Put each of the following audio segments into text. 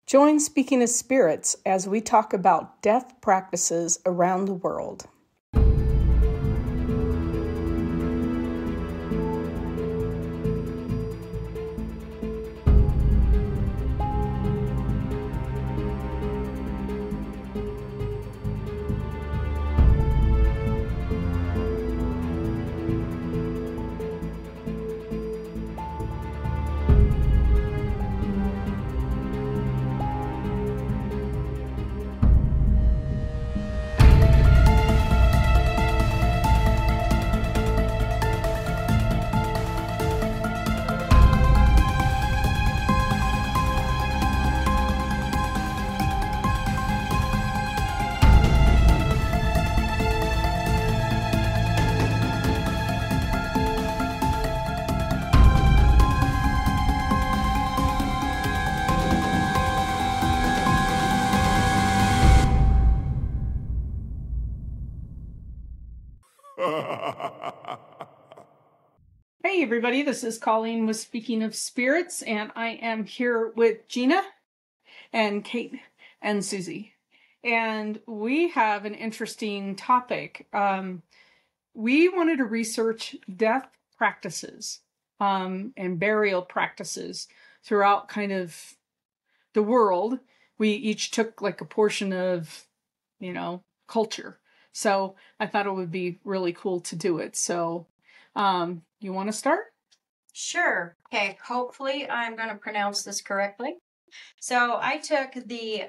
Join Speaking of Spirits as we talk about death practices around the world. Hey everybody, this is Colleen with Speaking of Spirits, and I am here with Gina and Kate and Susie. And we have an interesting topic. We wanted to research death practices and burial practices throughout kind of the world. We each took like a portion of, culture. So I thought it would be really cool to do it. So you want to start? Sure. Okay, hopefully I'm going to pronounce this correctly. So I took the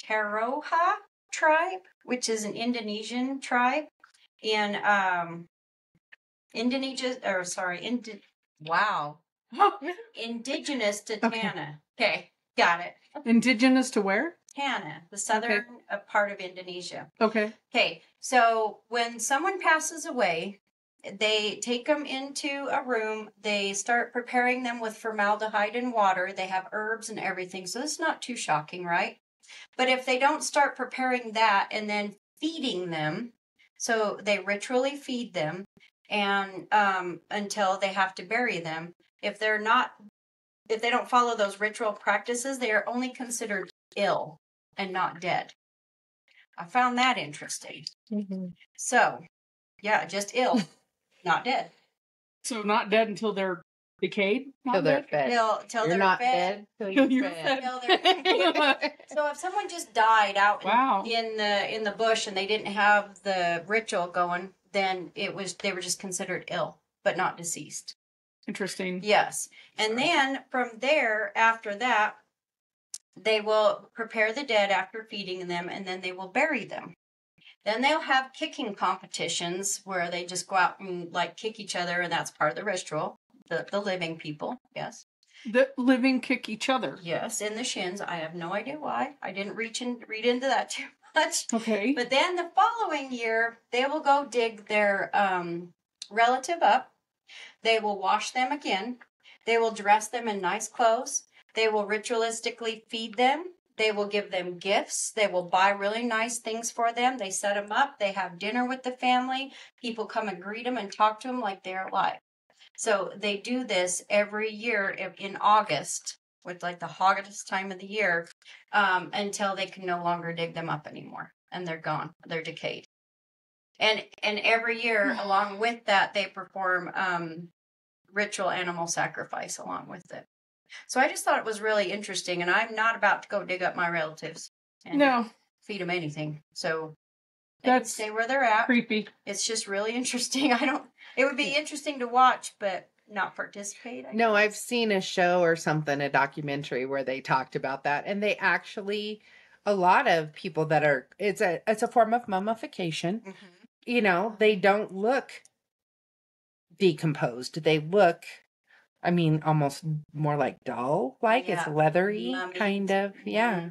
Taroha tribe, which is an Indonesian tribe in Indonesia, indigenous to Tanna. Okay, got it. Indigenous to where? Tanna, the southern part of Indonesia. Okay. Okay, so when someone passes away, they take them into a room. They start preparing them with formaldehyde and water. They have herbs and everything. So it's not too shocking, right? But if they don't start preparing that and then feeding them, so they ritually feed them and until they have to bury them. If they don't follow those ritual practices, they are only considered ill and not dead. I found that interesting. Mm-hmm. So, yeah, just ill. Not dead. So not dead until they're decayed? Till they're fed. Till they're not fed. Dead. Till you're fed. Till they're fed. So if someone just died out in the bush and they didn't have the ritual going, then they were just considered ill, but not deceased. Interesting. Yes. And then from there, after that, they will prepare the dead after feeding them, and then they will bury them. Then they'll have kicking competitions where they just go out and kick each other, and that's part of the ritual. The living people, yes. The living kick each other. Yes, in the shins. I have no idea why. I didn't read into that too much. Okay. But then the following year, they will go dig their relative up. They will wash them again. They will dress them in nice clothes. They will ritualistically feed them. They will give them gifts. They will buy really nice things for them. They set them up. They have dinner with the family. People come and greet them and talk to them like they're alive. So they do this every year in August, with the hottest time of the year, until they can no longer dig them up anymore. And they're gone. They're decayed. And every year, along with that, they perform ritual animal sacrifice along with it. So I just thought it was really interesting, and I'm not about to go dig up my relatives and feed them anything. So they can stay where they're at. Creepy. It's just really interesting. It would be interesting to watch, but not participate. No, I've seen a show or something, a documentary where they talked about that, and they actually, a lot of people that are, it's a form of mummification. Mm-hmm. They don't look decomposed. They look, almost more like doll, it's leathery, kind of, yeah.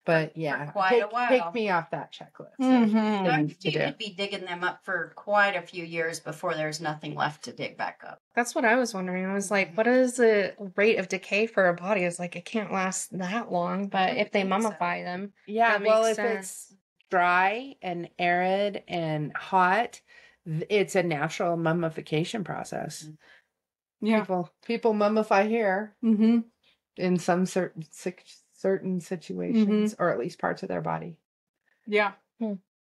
But yeah, for quite a while. Take me off that checklist. Mm-hmm. You could be digging them up for quite a few years before there's nothing left to dig back up. That's what I was wondering. I was like, what is the rate of decay for a body? It's like, it can't last that long, but if they mummify them, yeah, well, if sense. It's dry and arid and hot, it's a natural mummification process. Yeah. People mummify here in some certain certain situations, or at least parts of their body. Yeah. Hmm.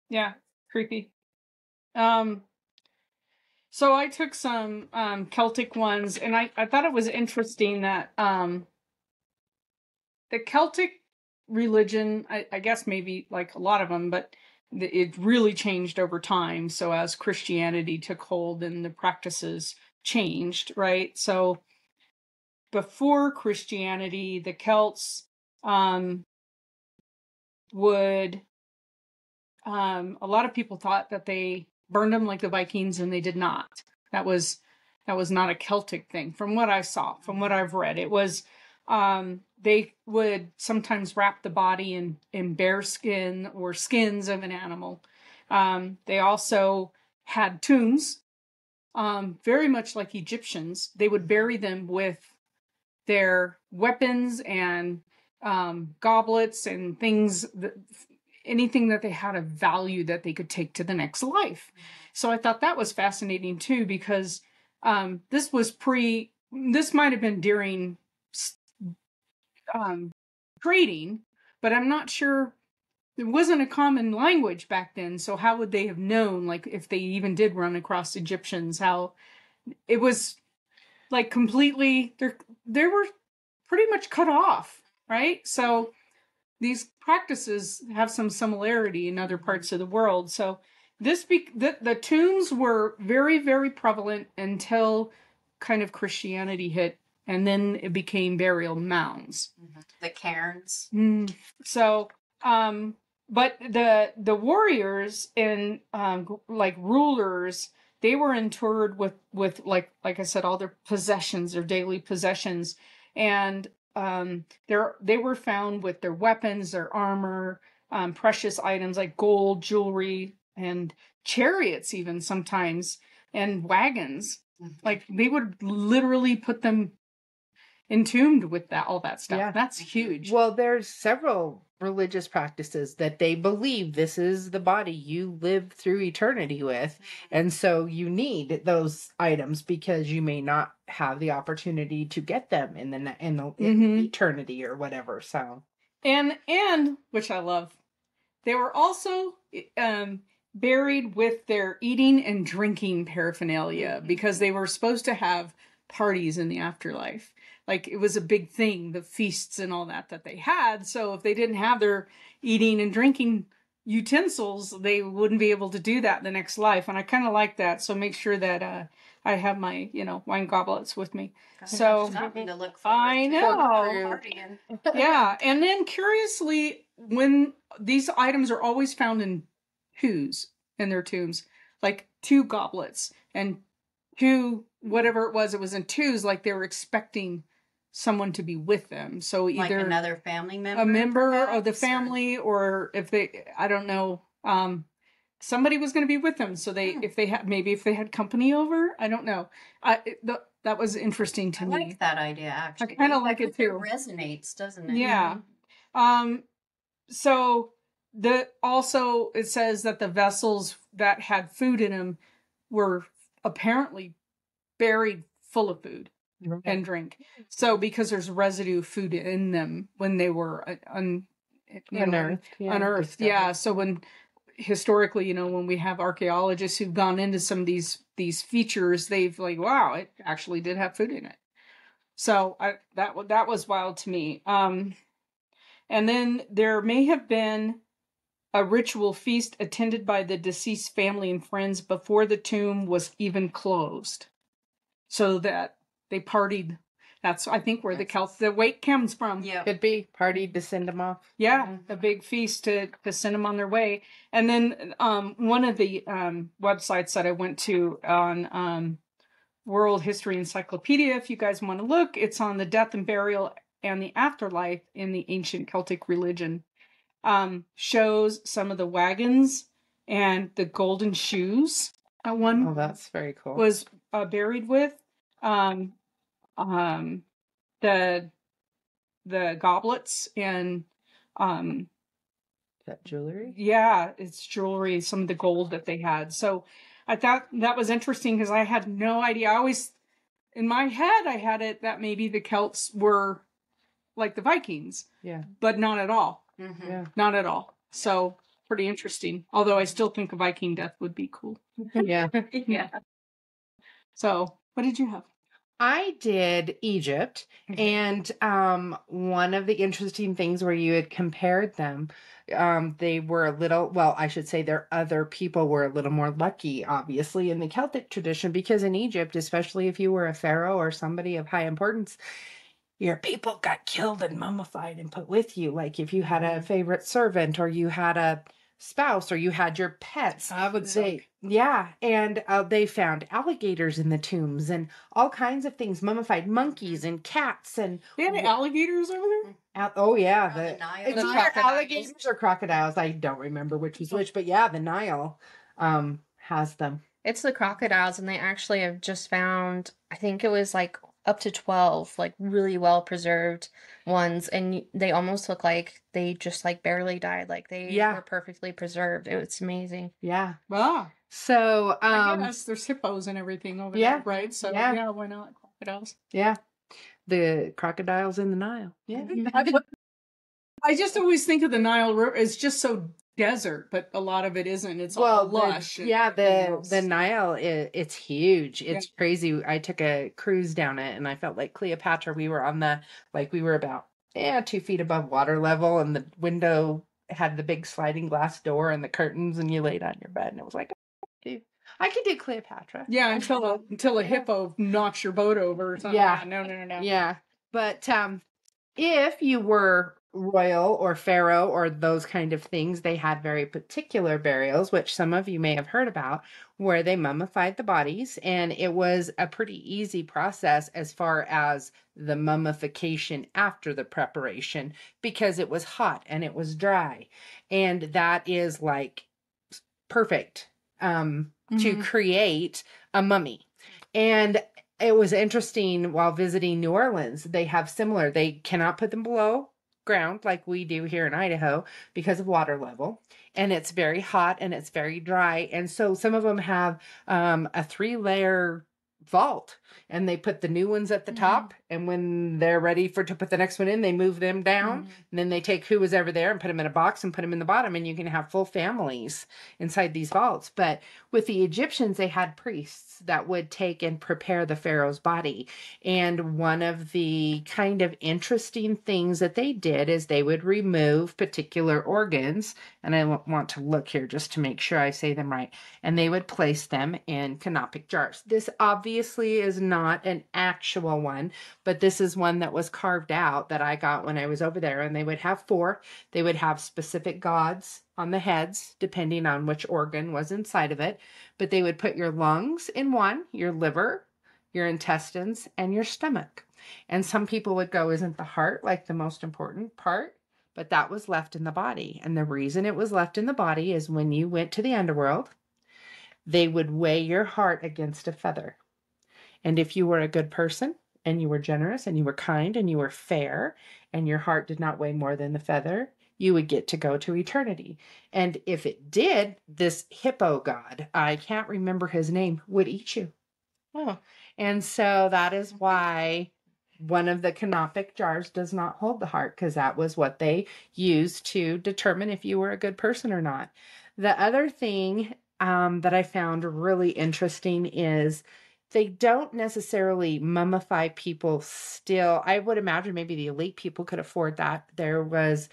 Yeah. Creepy. So I took some Celtic ones, and I thought it was interesting that the Celtic religion, I guess maybe like a lot of them, but it really changed over time. So as Christianity took hold and the practices changed, right? So before Christianity, the Celts would a lot of people thought that they burned them like the Vikings, and they did not. That was not a Celtic thing, from what I saw, from what I've read. It was they would sometimes wrap the body in bear skin or skins of an animal. They also had tombs, very much like Egyptians. They would bury them with their weapons and goblets and things anything that they had of value that they could take to the next life. So I thought that was fascinating too, because this might have been during trading, but I'm not sure. There wasn't a common language back then, so how would they have known, like, if they even did run across Egyptians, how it was like completely, they were pretty much cut off, right? So these practices have some similarity in other parts of the world. So the tombs were very, very prevalent until kind of Christianity hit, and then it became burial mounds. The cairns. So, but the warriors and like rulers, they were interred with like I said, all their possessions, their daily possessions, and they were found with their weapons, their armor, precious items like gold, jewelry, and chariots, even sometimes, and wagons. Like they would literally put them entombed with all that stuff. Yeah. That's huge. Well, there's several religious practices that they believe this is the body you live through eternity with. And so you need those items because you may not have the opportunity to get them in eternity or whatever. So and which I love, they were also buried with their eating and drinking paraphernalia because they were supposed to have parties in the afterlife. Like it was a big thing, the feasts and all that they had. So if they didn't have their eating and drinking utensils, they wouldn't be able to do that the next life. And I kind of like that. So make sure that I have my, wine goblets with me. So something to look forward I to. know. Yeah. And then curiously, when these items are always found in twos in their tombs, like 2 goblets and 2, whatever it was in twos, like they were expecting someone to be with them. So either like another family member, a member perhaps, of the family, or if they, I don't know, somebody was going to be with them. So if they had company over, I don't know. That was interesting to me. I like that idea, actually. I kind of like it too. It resonates, doesn't it? Yeah. So also it says that the vessels that had food in them were apparently buried full of food and drink. So because there's residue food in them when they were unearthed. Yeah. So when historically, when we have archaeologists who've gone into some of these features, they've like, wow, it actually did have food in it. So that was wild to me. And then there may have been a ritual feast attended by the deceased family and friends before the tomb was even closed, so that they partied. That's, I think, where the weight comes from. Yeah, could be partied to send them off. Yeah, a big feast to send them on their way. And then one of the websites that I went to on World History Encyclopedia, if you guys want to look, it's on the death and burial and the afterlife in the ancient Celtic religion. Shows some of the wagons and the golden shoes that one that's very cool. was buried with. The goblets and that jewelry? Yeah, it's jewelry, some of the gold that they had. So I thought that was interesting because I had no idea. I always, in my head, I had it that maybe the Celts were like the Vikings, Yeah. but not at all. Mhm. Yeah. Not at all. So pretty interesting. Although I still think a Viking death would be cool. Yeah. Yeah. So what did you have? I did Egypt, and one of the interesting things where you had compared them, they were a little, well, I should say their other people were a little more lucky, obviously, in the Celtic tradition, because in Egypt, especially if you were a pharaoh or somebody of high importance, your people got killed and mummified and put with you. Like if you had a favorite servant or you had a spouse or you had your pets. I would They, say. yeah, and they found alligators in the tombs and all kinds of things, mummified monkeys and cats and They had alligators over there? oh yeah, On the the Nile. it's The either crocodiles. alligators or crocodiles. I don't remember which was which, but yeah, the Nile has them. It's the crocodiles, and they actually have just found, I think it was like up to 12, like really well preserved ones, and they almost look like they just like barely died. Like they Yeah. were perfectly preserved. It's amazing. Yeah. Ah, So I guess there's hippos and everything over yeah, there, right? So yeah. yeah, why not crocodiles? yeah, the crocodiles in the Nile. Yeah. I just always think of the Nile River as just so desert, but a lot of it isn't. It's all lush. and everything else. The Nile it's huge. It's crazy. I took a cruise down it, and I felt like Cleopatra. We were on the we were about 2 feet above water level, and the window had the big sliding glass door and the curtains, and you laid on your bed, and it was like, I could do Cleopatra. Yeah, until a hippo knocks your boat over or something. Yeah. No. Yeah, but if you were royal or pharaoh or those kind of things, they had very particular burials, which some of you may have heard about, where they mummified the bodies, and it was a pretty easy process as far as the mummification after the preparation, because it was hot and it was dry, and that is like perfect to create a mummy. And it was interesting while visiting New Orleans, they have similar, they cannot put them below ground like we do here in Idaho because of water level. And it's very hot and it's very dry. And so some of them have a 3-layer vault, and they put the new ones at the top. And when they're ready to put the next one in, they move them down. And then they take who was ever there and put them in a box and put them in the bottom. And you can have full families inside these vaults. But with the Egyptians, they had priests that would take and prepare the pharaoh's body. And one of the kind of interesting things that they did is they would remove particular organs. And I want to look here just to make sure I say them right. And they would place them in canopic jars. This obviously is not an actual one, but this is one that was carved out that I got when I was over there. And they would have 4. They would have specific gods on the heads, depending on which organ was inside of it. But they would put your lungs in one, your liver, your intestines, and your stomach. And some people would go, isn't the heart like the most important part? But that was left in the body. And the reason it was left in the body is when you went to the underworld, they would weigh your heart against a feather. And if you were a good person and you were generous and you were kind and you were fair and your heart did not weigh more than the feather, you would get to go to eternity. And if it did, this hippo god, I can't remember his name, would eat you. Oh, and so that is why one of the canopic jars does not hold the heart, because that was what they used to determine if you were a good person or not. The other thing that I found really interesting is they don't necessarily mummify people still. I would imagine maybe the elite people could afford that. There was,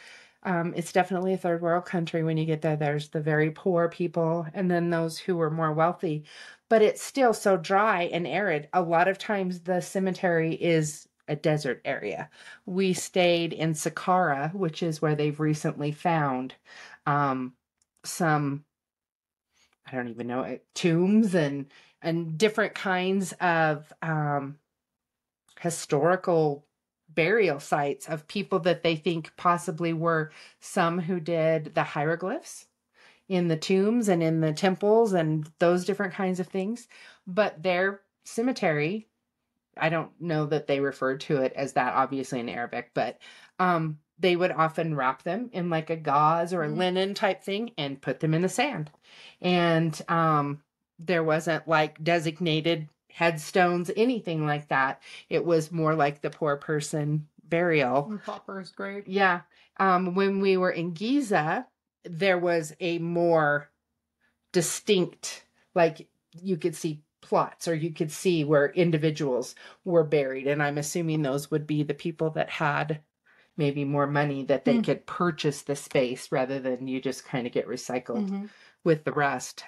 it's definitely a third world country when you get there. There's the very poor people and then those who were more wealthy. But it's still so dry and arid. A lot of times the cemetery is a desert area. We stayed in Saqqara, which is where they've recently found some, I don't even know, tombs and different kinds of historical burial sites of people that they think possibly were some who did the hieroglyphs in the tombs and in the temples and those different kinds of things. But their cemetery, I don't know that they referred to it as that, obviously in Arabic, but they would often wrap them in like a gauze or a linen type thing and put them in the sand. And there wasn't like designated headstones, anything like that. It was more like the poor person burial. And Popper's grave. Yeah. When we were in Giza, there was a more distinct, like you could see plots or you could see where individuals were buried. And I'm assuming those would be the people that had maybe more money that they could purchase the space rather than you just kind of get recycled with the rest.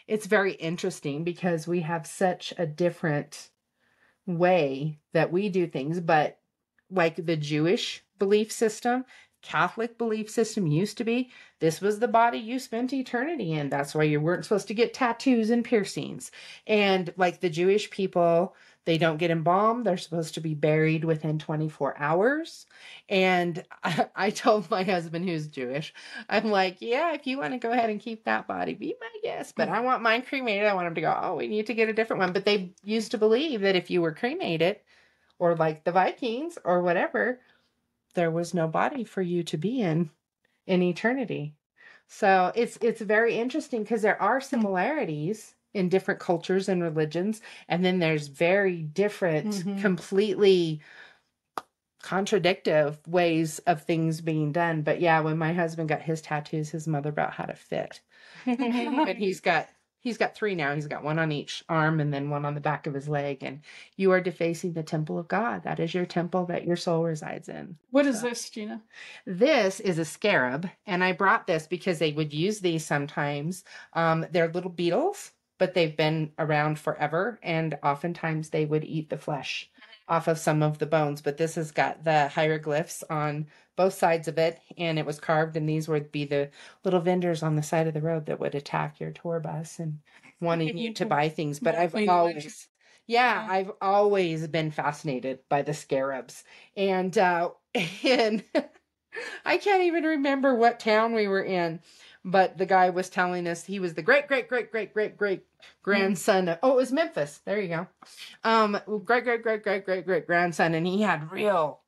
It's very interesting because we have such a different way that we do things, but like the Jewish belief system, Catholic belief system used to be, this was the body you spent eternity in. That's why you weren't supposed to get tattoos and piercings. And like the Jewish people, they don't get embalmed. They're supposed to be buried within 24 hours. And I told my husband, who's Jewish, I'm like, yeah, if you want to go ahead and keep that body, be my guest. But I want mine cremated. I want him to go, oh, we need to get a different one. But they used to believe that if you were cremated, or like the Vikings or whatever, there was no body for you to be in eternity. So it's very interesting because there are similarities in different cultures and religions, and then there's very different, completely contradictive ways of things being done. But yeah, when my husband got his tattoos, his mother about had a fit. And he's got 3 now. He's got one on each arm and then one on the back of his leg. And you are defacing the temple of God. That is your temple that your soul resides in. What is this, Gina? This is a scarab. And I brought this because they would use these sometimes. They're little beetles, but they've been around forever. And oftentimes they would eat the flesh off of some of the bones. But this has got the hieroglyphs on both sides of it, and it was carved, and these would be the little vendors on the side of the road that would attack your tour bus and wanting you to buy things. But I've always been fascinated by the scarabs. And and I can't even remember what town we were in, but the guy was telling us he was the great grandson of, it was Memphis. There you go. Great grandson, and he had real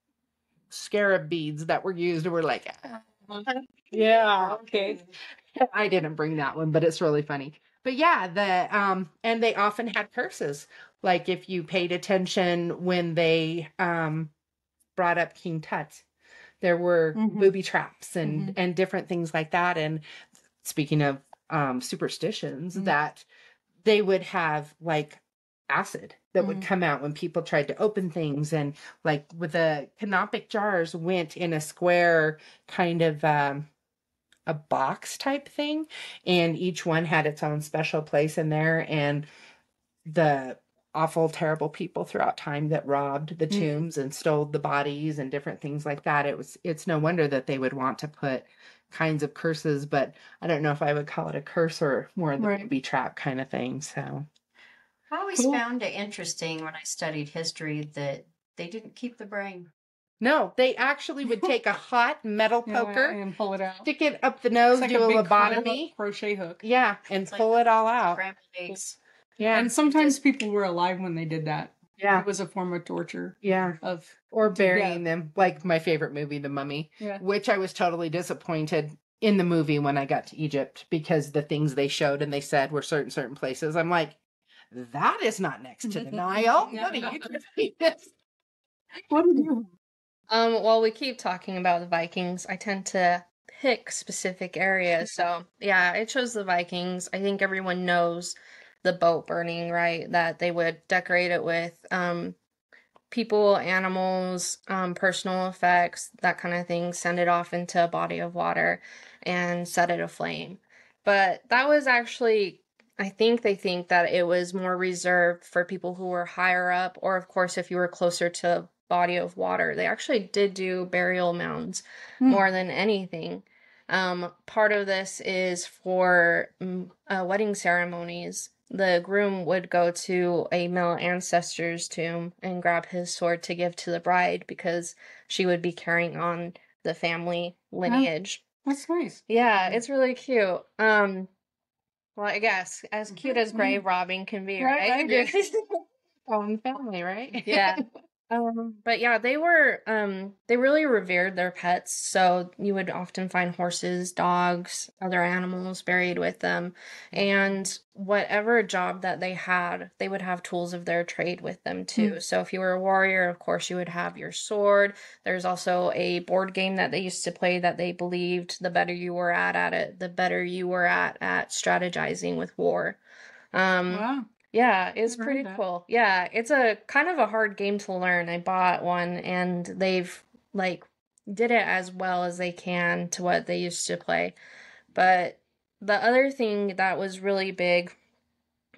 scarab beads that were used, and we're like, yeah, okay. I didn't bring that one, but it's really funny. But yeah, and they often had curses. Like if you paid attention when they brought up King Tut, there were booby traps and different things like that. And speaking of superstitions, that they would have like acid that would come out when people tried to open things, and like with the canopic jars went in a square kind of a box type thing, and each one had its own special place in there. And the awful, terrible people throughout time that robbed the tombs and stole the bodies and different things like that, it's no wonder that they would want to put kinds of curses, but I don't know if I would call it a curse or more the booby trap kind of thing. So I always found it interesting when I studied history that they didn't keep the brain. no, they actually would take a hot metal poker and pull it out, stick it up the nose, like do a big lobotomy, crochet hook, and pull it all out. Scrambled eggs. Yeah, and sometimes people were alive when they did that. Yeah, it was a form of torture. Yeah, or burying them, like my favorite movie, The Mummy, which I was totally disappointed in the movie when I got to Egypt because the things they showed and they said were certain places. I'm like, that is not next to the Nile. What did you? While we keep talking about the Vikings, I tend to pick specific areas. So yeah, I chose the Vikings. I think everyone knows the boat burning, right? That they would decorate it with people, animals, personal effects, that kind of thing, send it off into a body of water and set it aflame. But that was actually, I think they think that it was more reserved for people who were higher up, or of course, if you were closer to a body of water. They actually did do burial mounds more than anything. Part of this is for wedding ceremonies. The groom would go to a male ancestor's tomb and grab his sword to give to the bride because she would be carrying on the family lineage. That's nice. Yeah, it's really cute. Well, I guess as cute as grave robbing can be, right? Own family, right? Yeah. But yeah, they really revered their pets. So you would often find horses, dogs, other animals buried with them. And whatever job that they had, they would have tools of their trade with them too. So if you were a warrior, of course, you would have your sword. There's also a board game that they used to play that they believed the better you were at it, the better you were at strategizing with war. Wow. Yeah, it's Never heard pretty that. cool. Yeah, it's a kind of a hard game to learn. I bought one and they've like did it as well as they can to what they used to play. But the other thing that was really big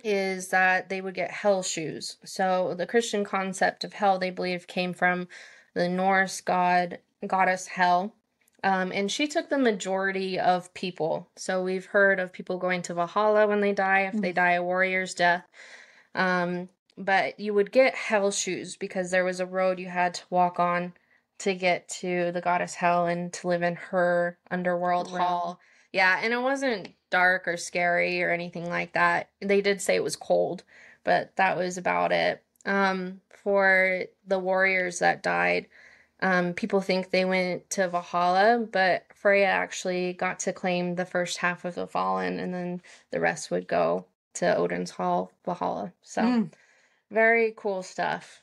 is that they would get hell shoes. So the Christian concept of hell, they believe, came from the Norse goddess Hel. And she took the majority of people. So we've heard of people going to Valhalla when they die, if they die a warrior's death. But you would get hell shoes because there was a road you had to walk on to get to the goddess Hel and to live in her underworld hall. Yeah, and it wasn't dark or scary or anything like that. They did say it was cold, but that was about it. For the warriors that died, people think they went to Valhalla, but Freya actually got to claim the first half of the Fallen, and then the rest would go to Odin's Hall, Valhalla. So, very cool stuff.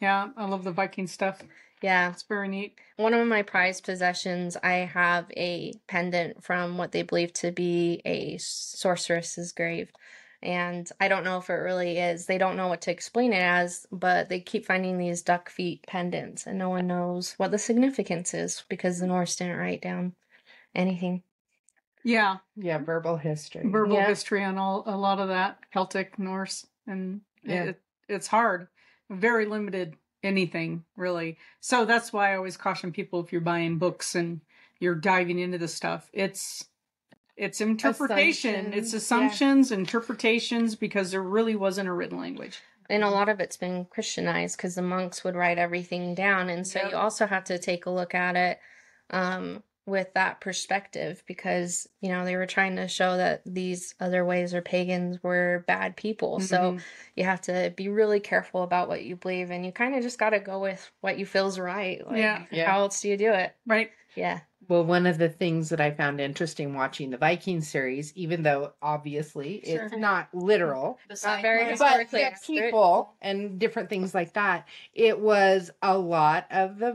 Yeah, I love the Viking stuff. Yeah. It's very neat. One of my prized possessions, I have a pendant from what they believe to be a sorceress's grave. And I don't know if it really is. They don't know what to explain it as, but they keep finding these duck feet pendants, and no one knows what the significance is because the Norse didn't write down anything. Yeah. Yeah, verbal history. Verbal history on a lot of that, Celtic, Norse, and it's hard. Very limited anything, really. So that's why I always caution people if you're buying books and you're diving into the stuff. It's interpretation. It's assumptions, interpretations, because there really wasn't a written language. And a lot of it's been Christianized because the monks would write everything down. And so you also have to take a look at it with that perspective because, you know, they were trying to show that these other ways or pagans were bad people. So you have to be really careful about what you believe. And you kind of just got to go with what you feel's right. Like, how else do you do it? Right. Yeah. Well, one of the things that I found interesting watching the Viking series, even though obviously it's not literal, Not very but historically the accurate. people and different things like that, it was a lot of the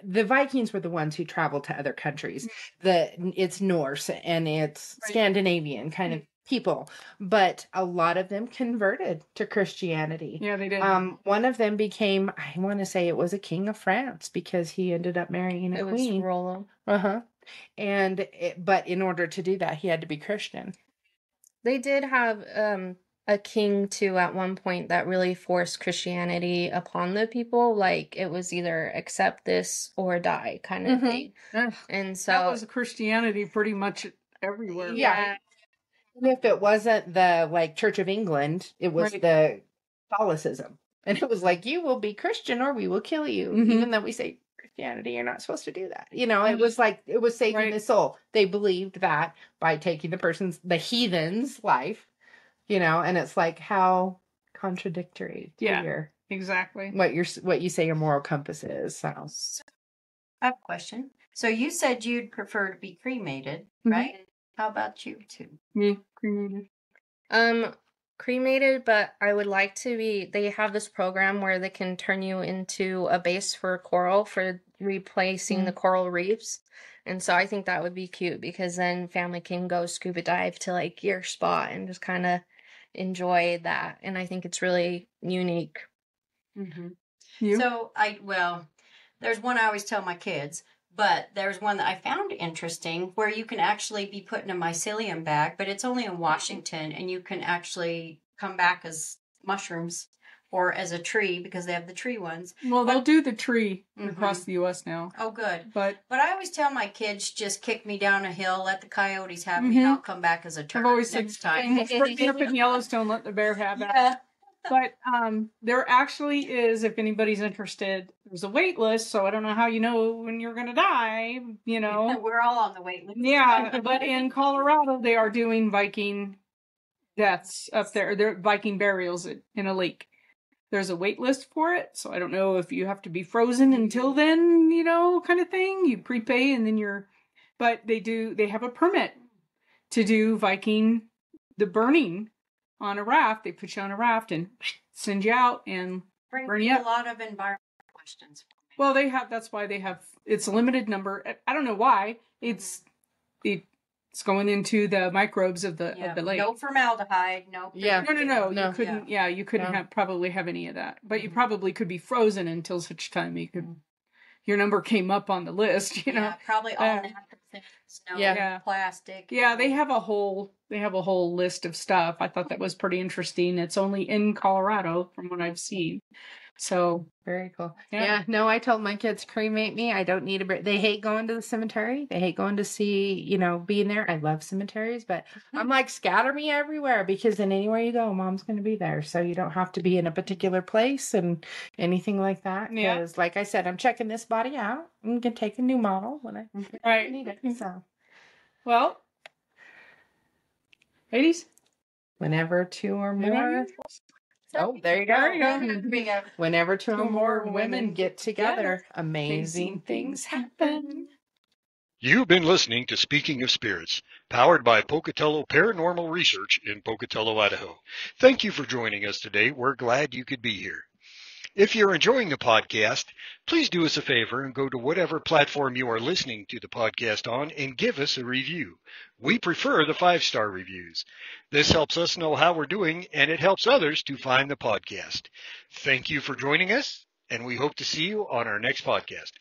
the Vikings were the ones who traveled to other countries. It's Norse and it's Scandinavian kind of people, but a lot of them converted to Christianity. Yeah, they did. One of them became, I want to say it was a king of France because he ended up marrying a queen. It was Rollo. And but in order to do that, he had to be Christian. They did have a king too at one point that really forced Christianity upon the people. Like it was either accept this or die kind of thing. And so that was Christianity pretty much everywhere. Yeah. And if it wasn't the Church of England, it was the Catholicism. And it was like, you will be Christian or we will kill you. Even though we say Christianity, you're not supposed to do that. You know, it was like, it was saving the soul. They believed that by taking the heathen's life, you know, and it's like how contradictory to your exactly what you say your moral compass is. So I have a question. So you said you'd prefer to be cremated, right? How about you two? Me, cremated. Cremated, but I would like to be. They have this program where they can turn you into a base for coral for replacing the coral reefs. And so I think that would be cute because then family can go scuba dive to like your spot and just kind of enjoy that. And I think it's really unique. So there's one I always tell my kids, but there's one that I found interesting where you can actually be put in a mycelium bag, but it's only in Washington, and you can actually come back as mushrooms or as a tree because they have the tree ones. Well, they'll do the tree across the U.S. now. Oh, good. But I always tell my kids, just kick me down a hill, let the coyotes have me, and I'll come back as a turd. I've always next said, time. up in Yellowstone, let the bear have that. But there actually is, if anybody's interested, there's a wait list, so I don't know how you know when you're going to die, you know. We're all on the wait list. Yeah, but in Colorado, they are doing Viking deaths up there. They're Viking burials in a lake. there's a wait list for it. So I don't know if you have to be frozen until then, kind of thing. You prepay and then but they have a permit to do Viking, the burning on a raft. They put you on a raft and send you out and burn you up. A lot of environmental questions. Well, that's why it's a limited number. I don't know why. It's going into the microbes of the lake. No formaldehyde, no. Yeah. No. You couldn't. Yeah, you couldn't probably have any of that. But you probably could be frozen until such time your number came up on the list. Probably all natural things. No plastic. Yeah, they have a whole list of stuff. I thought that was pretty interesting. It's only in Colorado from what I've seen. So very cool. Yeah. No, I told my kids, cremate me. I don't need they hate going to the cemetery. They hate going to see, being there. I love cemeteries, but I'm like, scatter me everywhere, because then anywhere you go, mom's going to be there. So you don't have to be in a particular place and anything like that. Because like I said, I'm checking this body out. I'm going to take a new model when I need it. So, well, ladies, whenever 2 or more. Oh, there you go. Whenever 2 or more women get together, amazing things happen. You've been listening to Speaking of Spirits, powered by Pocatello Paranormal Research in Pocatello, Idaho. Thank you for joining us today. We're glad you could be here. If you're enjoying the podcast, please do us a favor and go to whatever platform you are listening to the podcast on and give us a review. We prefer the 5-star reviews. This helps us know how we're doing, and it helps others to find the podcast. Thank you for joining us, and we hope to see you on our next podcast.